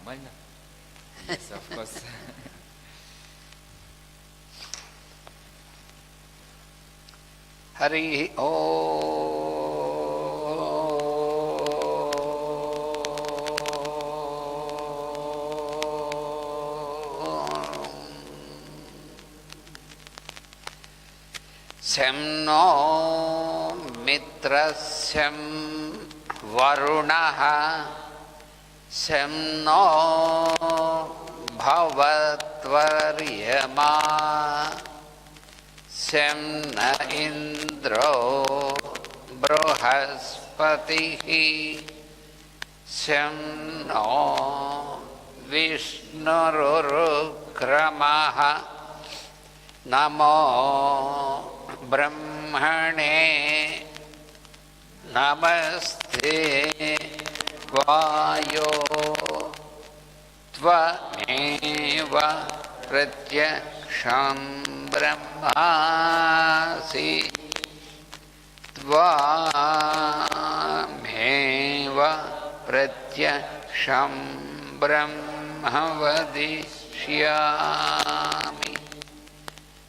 normal. Yes, of course. Hari Sem no mitrasyam varunaha sem no bhavatvaryama sem na indro brahaspatihi sem no vishnurukramaha namo brahmane namaste vayo tvameva pratyaksham brahmasi tvameva pratyaksham brahma vadishyami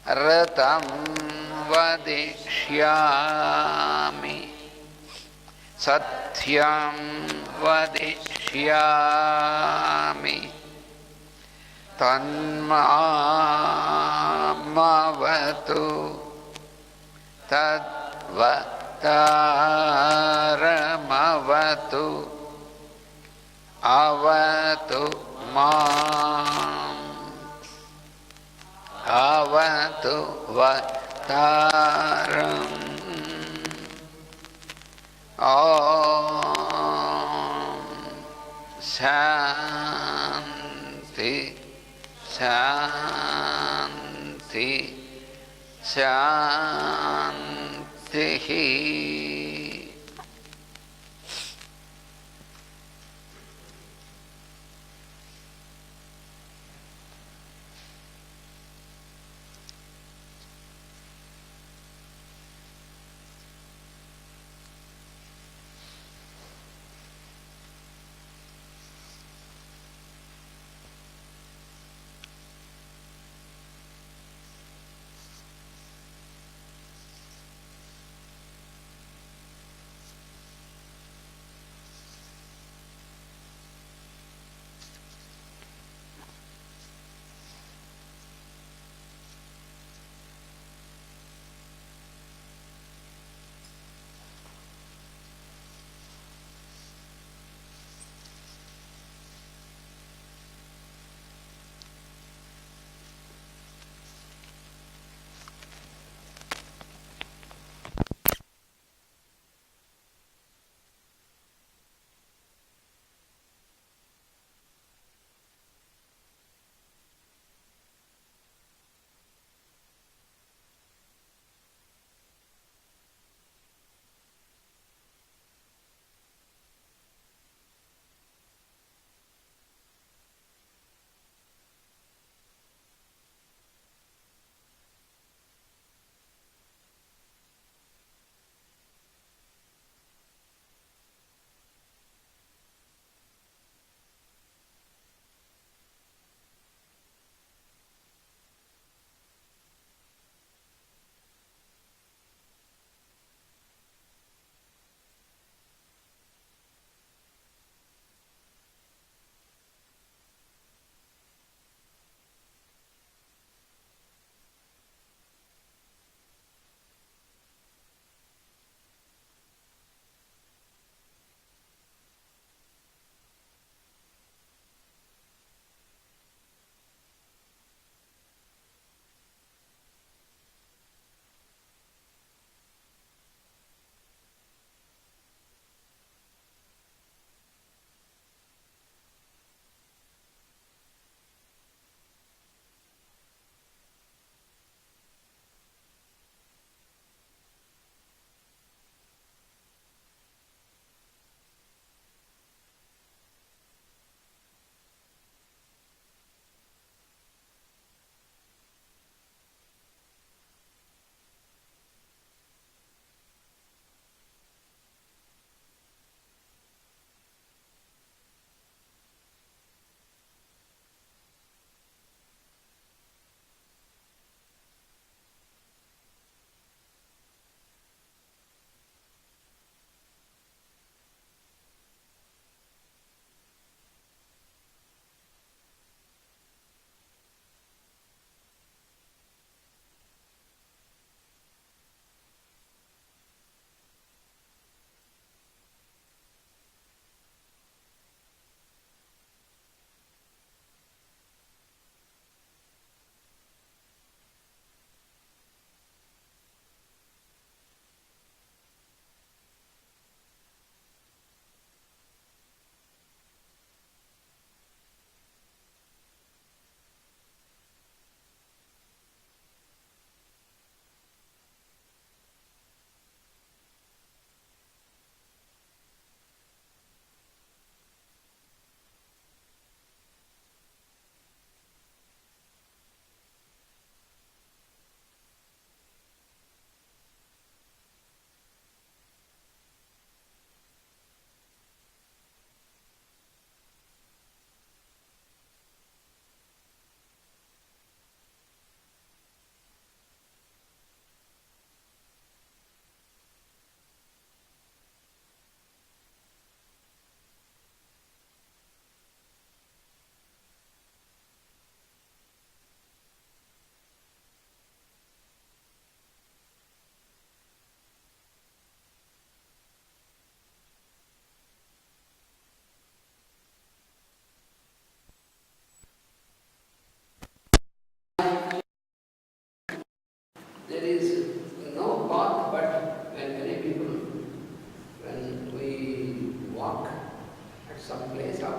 ratam vadishyami satyam vadishyami tanmamavatu tadvataramavatu avatu mam avatu vataram Om Shanti Shanti Shanti.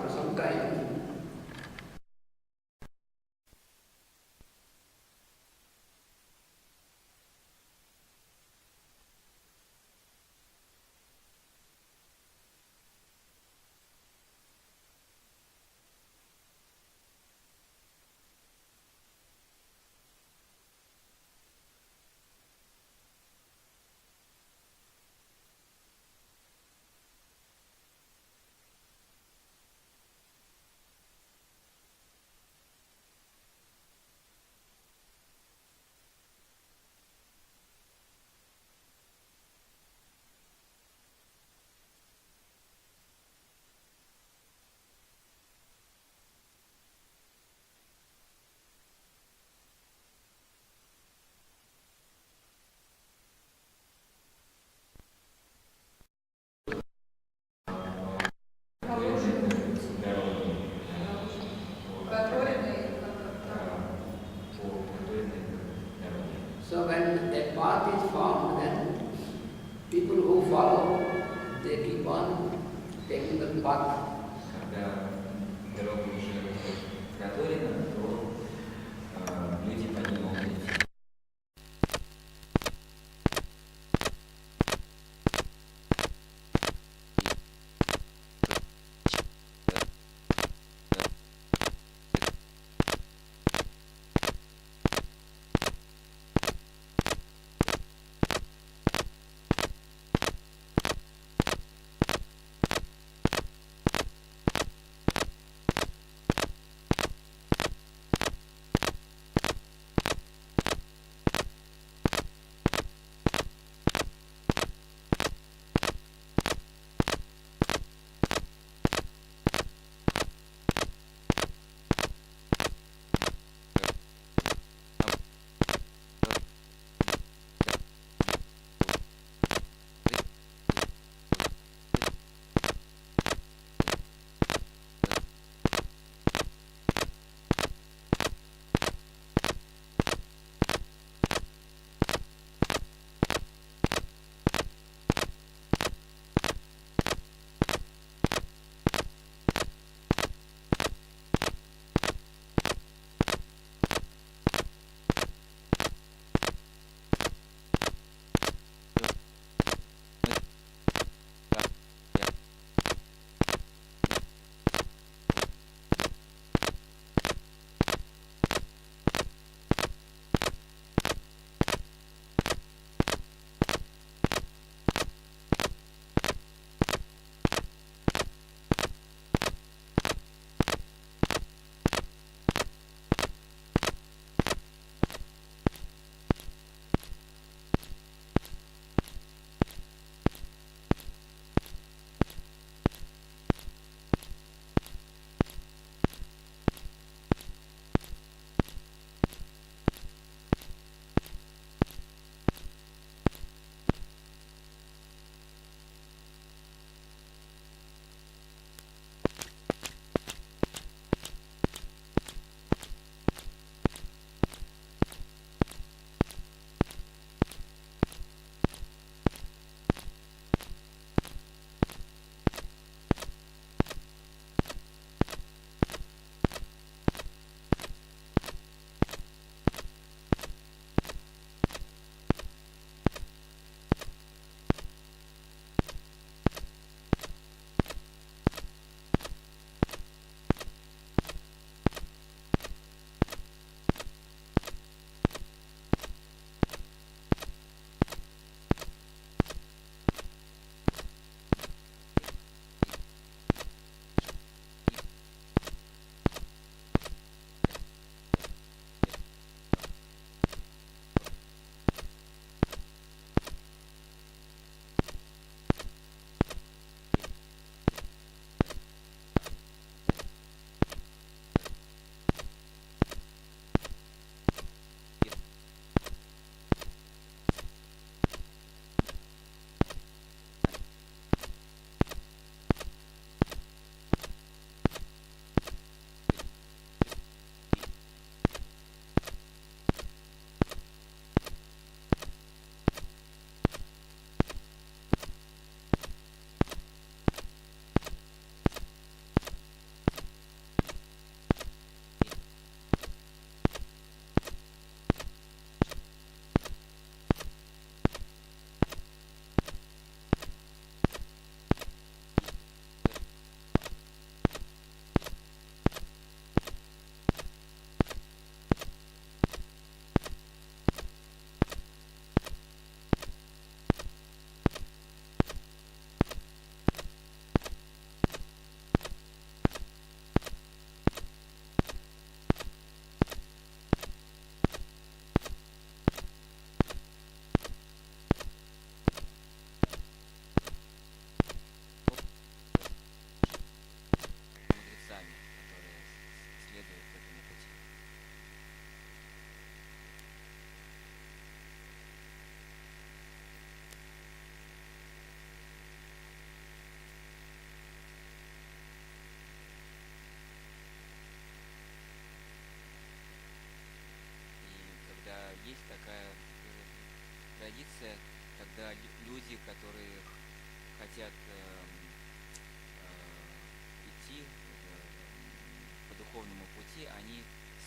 after some time. So when a path is formed, then people who follow, they keep on taking the path. Когда дорога уже приготовлена, то люди по ней могут идти.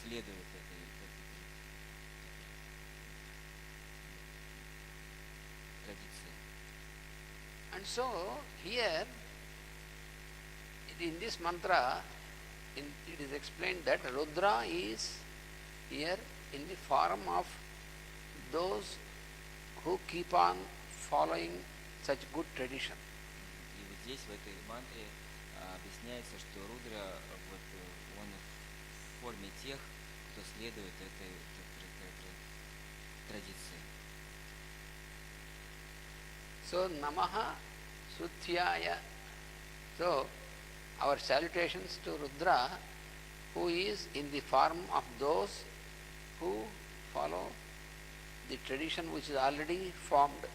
следуют этой традиции. And so here in this mantra it is explained that Rudra is here in the form of those who keep on following such good tradition. И вот здесь, в этой мантре, объясняется, что Рудра, он в форме тех, кто следует этой традиции. So Namaha Suthyaya. So our salutations to Rudra, who is in the form of those who follow the tradition which is already formed.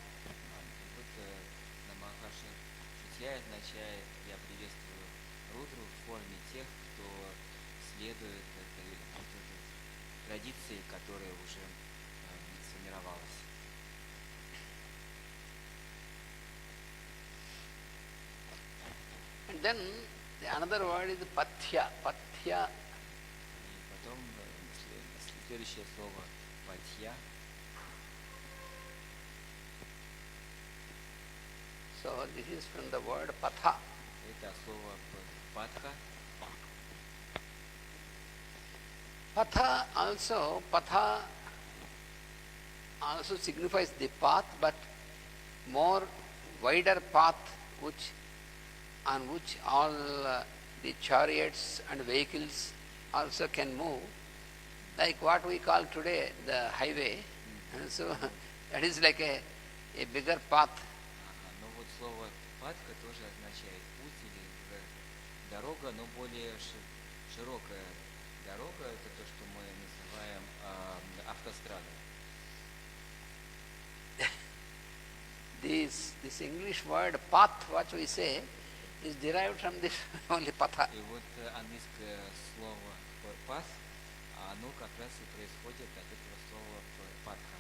Намаха Шутья означает, я приветствую Рудру в форме тех, кто следует этой традиции, которая уже сформировалась. And then the another word is pathya. Pathya. И потом следующее слово патья. So this is from the word patha. Это слово патха. Patha also signifies the path, but more wider path on which all the chariots and vehicles also can move, like what we call today the highway. And so that is like a bigger path. Но вот слово патха тоже означает путь или дорога, но более широкая дорога. Это то, что мы называем автострадой. This English word path, what we say, is derived from this only patha. И вот английское слово path, оно как раз и происходит от этого слова патха.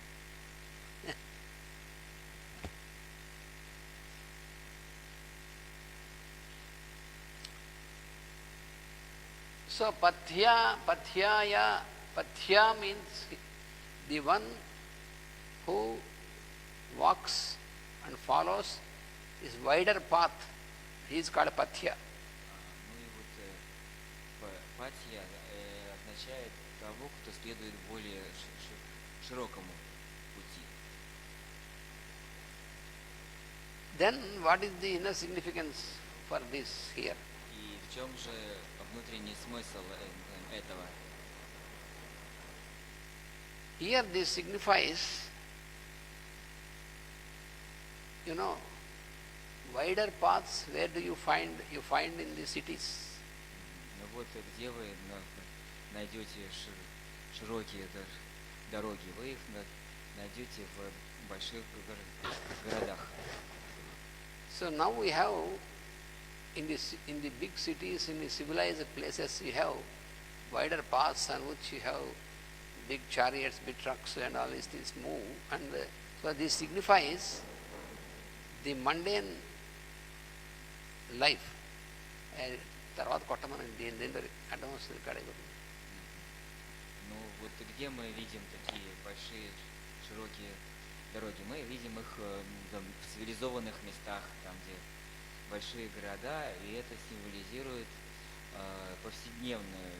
So pathya means the one who walks and follows this wider path. He is called pathya. Ну и вот патья означает того, кто следует более широкому пути. Then what is the inner significance for this here? И в чем же внутренний смысл этого? Here this signifies, wider paths. Where do you find? You find in the cities. Ну вот где вы найдете широкие дороги? Вы их найдете в больших городах. So now we have in the big cities, in the civilized places, you have wider paths on which you have big chariots, big trucks, and all these things move. And so this signifies the mundane life. తర్వాత కొట్టమని దీని advance కడగదు. Ну вот где мы видим такие большие широкие дороги? Мы видим их в цивилизованных местах, там где большие города, и это символизирует повседневную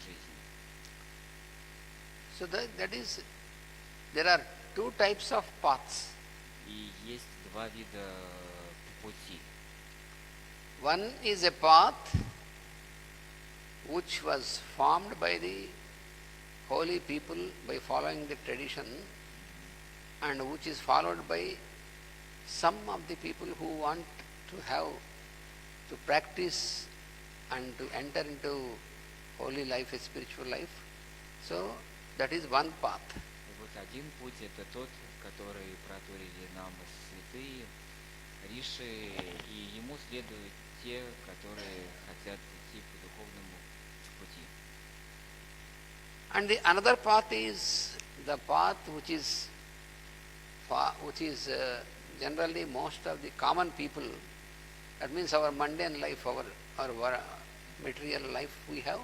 жизнь. So that is, there are two types of paths. И есть два вида пути. One is a path which was formed by the holy people by following the tradition, and which is followed by some of the people who want to practice and to enter into holy life, a spiritual life. So that is one path. И вот один путь это тот, который протворили нам святые риши, и ему следуют те, которые хотят идти по духовному пути. And the another path is the path which is generally most of the common people. That means our mundane life, our material life we have.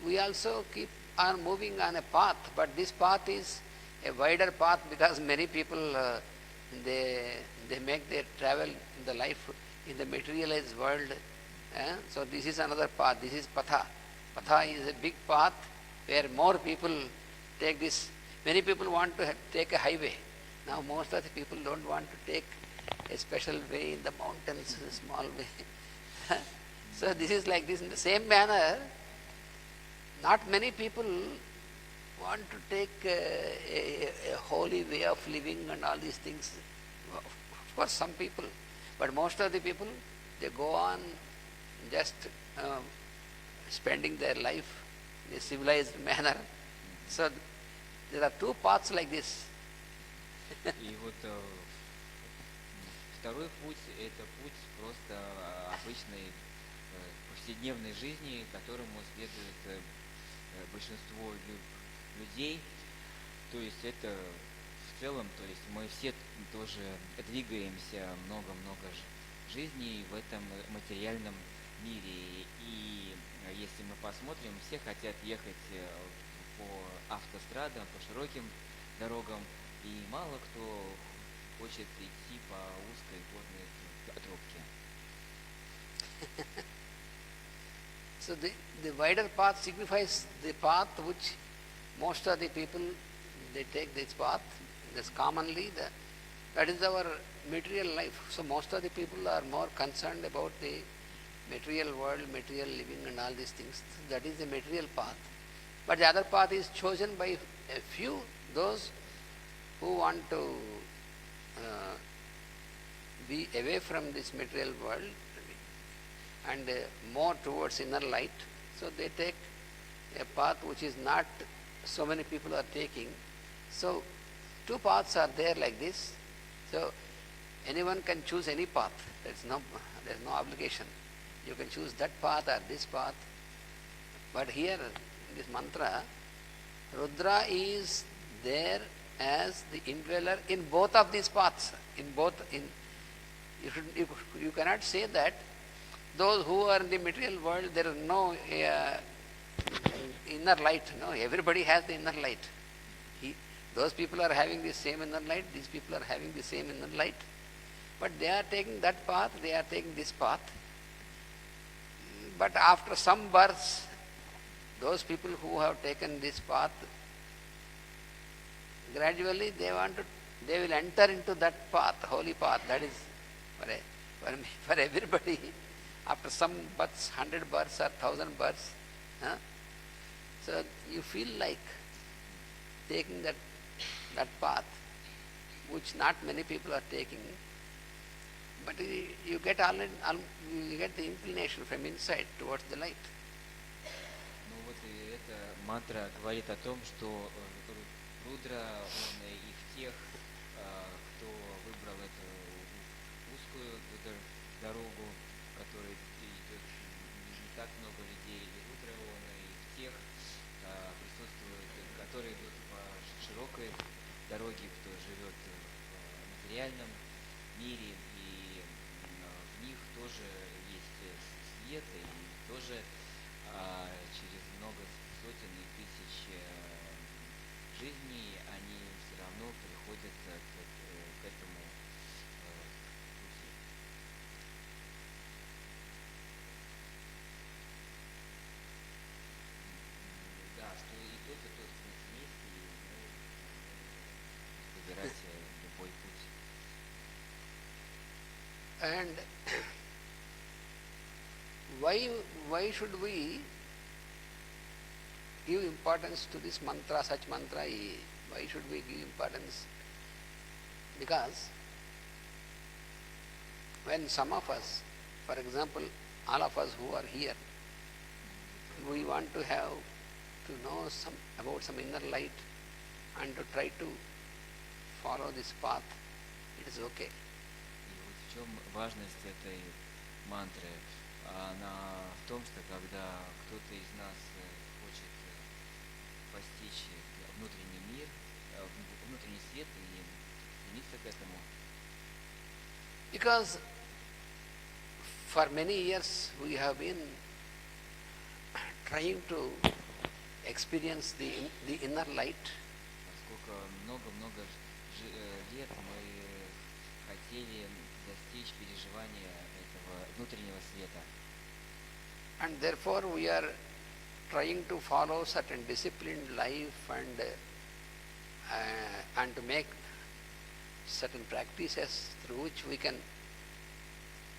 We also keep are moving on a path, but this path is a wider path because many people they make their travel in the life in the materialized world. So this is another path. This is patha. Patha is a big path where more people take this. Many people want to take a highway. Now most of the people don't want to take a special way in the mountains, a small way. So this is like this. In the same manner, not many people want to take a holy way of living and all these things. For some people, but most of the people, they go on just spending their life in a civilized manner. So there are two paths like this. И вот второй путь — это путь просто обычной повседневной жизни, которому следует большинство людей. То есть это в целом, то есть мы все тоже двигаемся много-много жизней в этом материальном мире. И если мы посмотрим, все хотят ехать по автострадам, по широким дорогам, и мало кто хочет идти по узкой горной тропке. So the wider path signifies the path which most of the people, they take this path. This commonly, that is our material life. So most of the people are more concerned about the material world, material living and all these things. That is the material path. But the other path is chosen by a few, those who want to be away from this material world and more towards inner light. So they take a path which is not so many people are taking. So two paths are there like this. So anyone can choose any path. There's no obligation. You can choose that path or this path. But here in this mantra, Rudra is there as the indweller in both of these paths. You cannot say that those who are in the material world, there is no inner light. No, everybody has the inner light. Those people are having the same inner light, these people are having the same inner light. But they are taking that path, they are taking this path. But after some births, those people who have taken this path, gradually they will enter into that path, holy path. That is for everybody. After some births, 100 births or 1000 births, so you feel like taking that path, which not many people are taking, but you get the inclination from inside towards the light. Ну вот и эта мантра говорит о том, что Рудра, он и в тех, кто выбрал эту узкую дорогу, в которой идет не так много людей, и Рудра, он и в тех присутствует, которые идут по широкой дороге, кто живет в материальном мире, и в них тоже есть свет, и тоже через много сотен и тысяч жизней они все равно приходят к этому пути. Да, что и тот путь есть, и выбирать любой путь. And why should we give importance to this mantra, such mantra? Why should we give importance? Because when some of us, for example, all of us who are here, we want to know about some inner light and to try to follow this path, it is okay. И вот в чем важность этой мантры? Она в том, что когда кто-то из нас хочет постичь внутренний мир, внутренний свет и стремиться к этому. Because for many years we have been trying to experience the inner light, Поскольку много-много лет мы хотели достичь переживания этого внутреннего света. and therefore we are trying to follow certain disciplined life and to make certain practices through which we can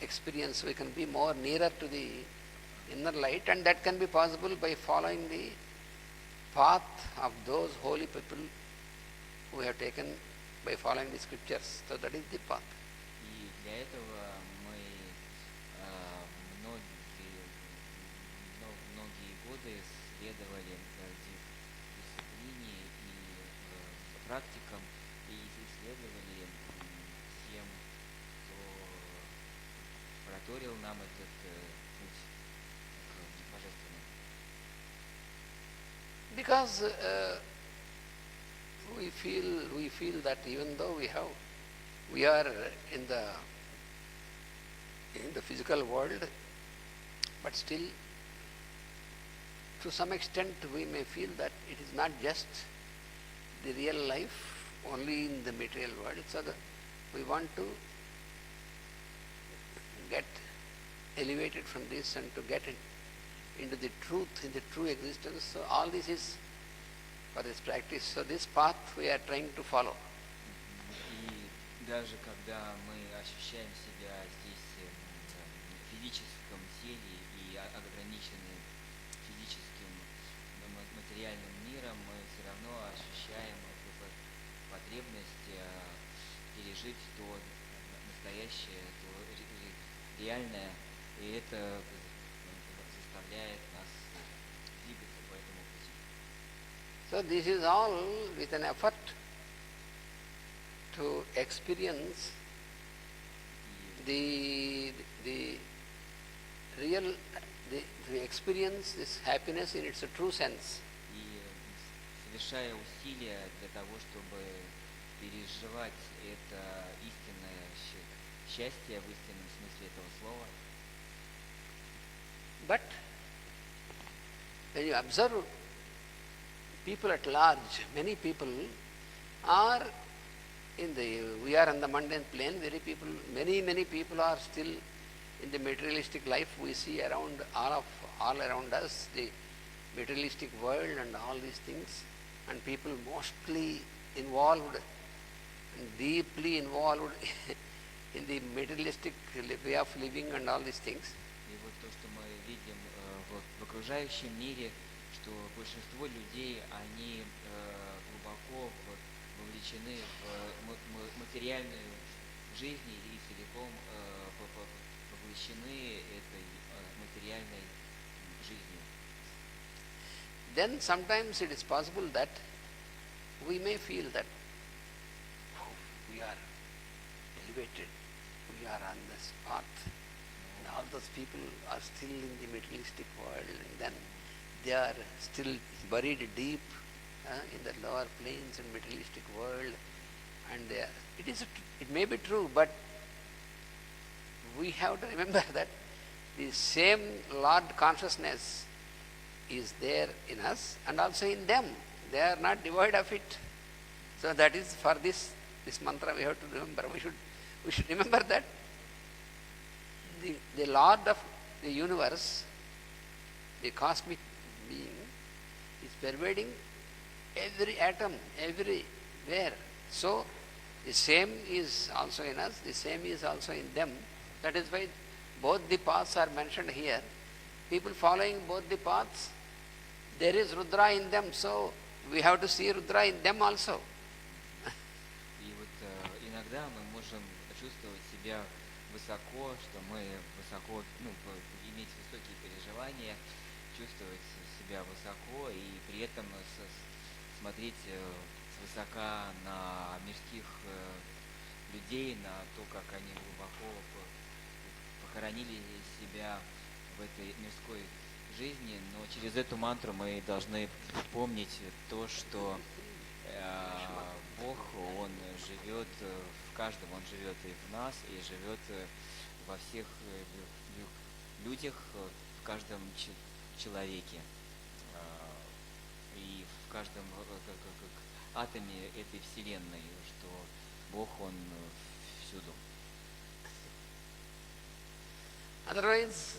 experience, we can be more nearer to the inner light, and that can be possible by following the path of those holy people who have taken by following the scriptures. So that is the path. И для этого мы многие, многие годы следовали дисциплине и практикам и исследовали всем, кто проторил нам этот путь к божественному. Because we feel that even though we are in the physical world, but still to some extent we may feel that it is not just the real life only in the material world. So we want to get elevated from this and to get into the truth, in the true existence. So all this is for this practice. So this path we are trying to follow. И даже когда мы ощущаем себя здесь в физическом теле и ограничены физическим материальным миром, мы все равно ощущаем эту потребность пережить то настоящее, то реальное, и это заставляет нас двигаться по этому пути. So this is all with an effort to experience И the real, to experience this happiness in its true sense. И совершая усилия для того, чтобы переживать это истинное счастье в истинном смысле этого слова. But when you observe people at large, many people are we are on the mundane plane, many people are still in the materialistic life. We see around all around us the materialistic world and all these things, and people mostly involved and deeply involved in the materialistic way of living and all these things. И вот то, что мы видим в окружающем мире, что большинство людей, они глубоко вовлечены в материальную жизнь и целиком поглощены этой материальной жизнью. Then sometimes it is possible that we may feel that we are elevated, we are on this path, and all those people are still in the materialistic world, and then they are still buried deep in the lower planes and materialistic world, and it may be true, but we have to remember that the same Lord consciousness is there in us and also in them. They are not devoid of it. So that is for this mantra we have to remember. We should remember that the Lord of the universe, the cosmic being, is pervading every atom, everywhere. So the same is also in us, the same is also in them. That is why both the paths are mentioned here. People following both the paths, there is Rudra in them, so we have to see Rudra in them also. И вот иногда мы можем чувствовать себя высоко, что мы высоко, иметь высокие переживания, чувствовать себя высоко и при этом смотреть свысока на мирских людей, на то, как они глубоко похоронили себя в этой мирской жизни, но через эту мантру мы должны помнить то, что Бог, Он живет в каждом, Он живет и в нас, и живет во всех людях, в каждом человеке. и в каждом как атоме этой вселенной, что Бог, Он всюду. Otherwise,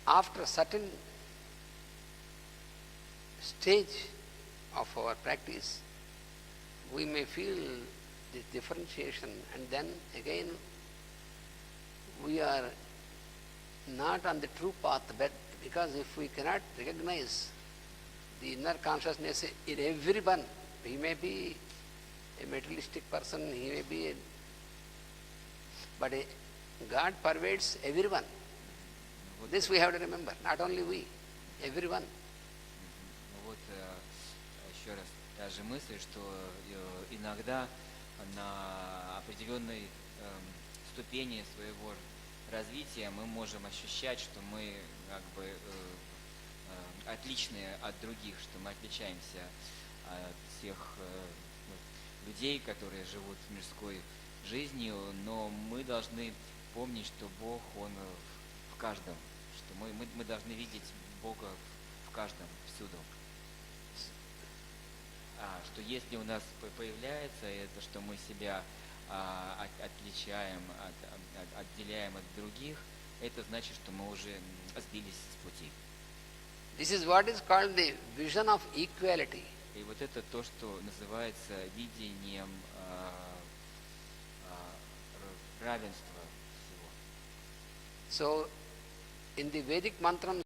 after a certain stage of our practice, we may feel this differentiation, and then again we are not on the true path, but because if we cannot recognize the inner consciousness in everyone, he may be a materialistic person, he may be a, but God pervades everyone. Вот, This we have to remember, not only we, everyone. ну вот еще раз та же мысль, что иногда на определенной ступени своего развития мы можем ощущать, что мы как бы отличные от других, что мы отличаемся от всех людей, которые живут мирской жизнью, но мы должны помнить, что Бог, Он в каждом, что мы должны видеть Бога в каждом, всюду. Что если у нас появляется это, что мы себя отличаем, отделяем от других, это значит, что мы уже сбились с пути. This is what is called the vision of equality. И вот это то, что называется видением равенства всего. So, in the Vedic mantram